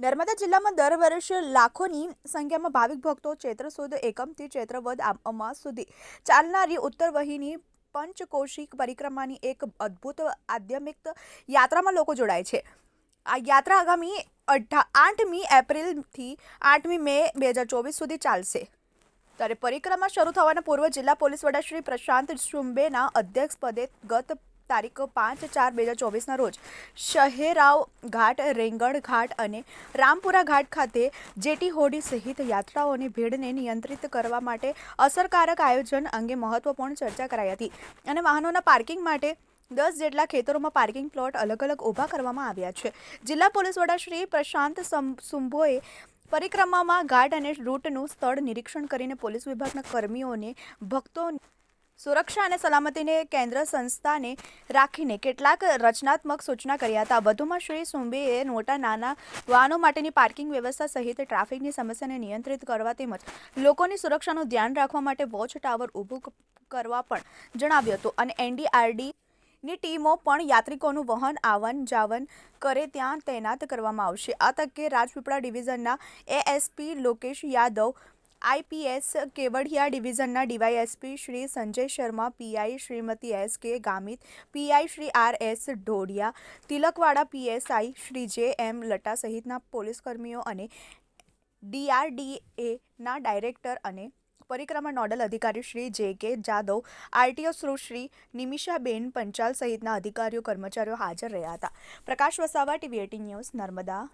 નર્મદા જિલ્લામાં દર વર્ષે લાખોની સંખ્યામાં ભાવિક ભક્તો ચૈત્ર સુદ એકમથી ચૈત્ર વદ અમાસ સુધી ચાલનારી ઉત્તરવહીની પંચકોશિક પરિક્રમાની એક અદ્ભુત આધ્યાત્મિક યાત્રામાં લોકો જોડાય છે. આ યાત્રા આગામી 8મી એપ્રિલથી 8મી મે 2024 સુધી ચાલશે. ત્યારે પરિક્રમા શરૂ થવાના પૂર્વ જિલ્લા પોલીસ વડા શ્રી પ્રશાંત સુંબેના અધ્યક્ષપદે ગત તારીખ 5/4/2024ના રોજ શહેરાવ ઘાટ, રેંગણ ઘાટ અને રામપુરા ઘાટ ખાતે જેટી હોડી સહિત યાત્રાઓની ભીડને નિયંત્રિત કરવા માટે અસરકારક આયોજન અંગે મહત્વપૂર્ણ ચર્ચા કરાઈ હતી અને વાહનોના પાર્કિંગ માટે 10 જેટલા ખેતરોમાં પાર્કિંગ પ્લોટ અલગ અલગ ઊભા કરવામાં આવ્યા છે. જિલ્લા પોલીસ વડા શ્રી પ્રશાંત સુંબોએ પરિક્રમામાં ઘાટ અને રૂટનું સ્થળ નિરીક્ષણ કરીને પોલીસ વિભાગના કર્મીઓને ભક્તોની સુરક્ષા અને સલામતીને કેન્દ્ર સંસ્થાને રાખીને કેટલાક રચનાત્મક સૂચના કર્યા હતા. વધુમાં શ્રી સુંબેએ મોટા નાના વાહનો માટેની પાર્કિંગ વ્યવસ્થા સહિત ટ્રાફિકની સમસ્યાને નિયંત્રિત કરવા તેમજ લોકોની સુરક્ષાનું ધ્યાન રાખવા માટે વોચ ટાવર ઊભું કરવા પણ જણાવ્યું હતું અને એનડીઆરએફની ટીમો પણ યાત્રિકોનું વહન આવન જાવન કરે ત્યાં તૈનાત કરવામાં આવશે. આ તકે રાજપીપળા ડિવિઝનના એએસપી લોકેશ યાદવ, આઈપીએસ કેવડિયા ડિવિઝનના DYSP Shri Sanjay Sharma, PI Shrimati S K. Gamit, PI Shri R S. Dhodiya, Tilakwada PSI Shri J M. Lata સહિતના પોલીસકર્મીઓ અને ડીઆરડીએના ડાયરેક્ટર અને પરિક્રમા નોડલ અધિકારી શ્રી જે.કે. જાદવ, આરટીઓ સુશ્રી નિમિષાબેન પંચાલ સહિતના અધિકારીઓ કર્મચારીઓ હાજર રહ્યા હતા. Prakash Vasava, TV eighteen news, Narmada.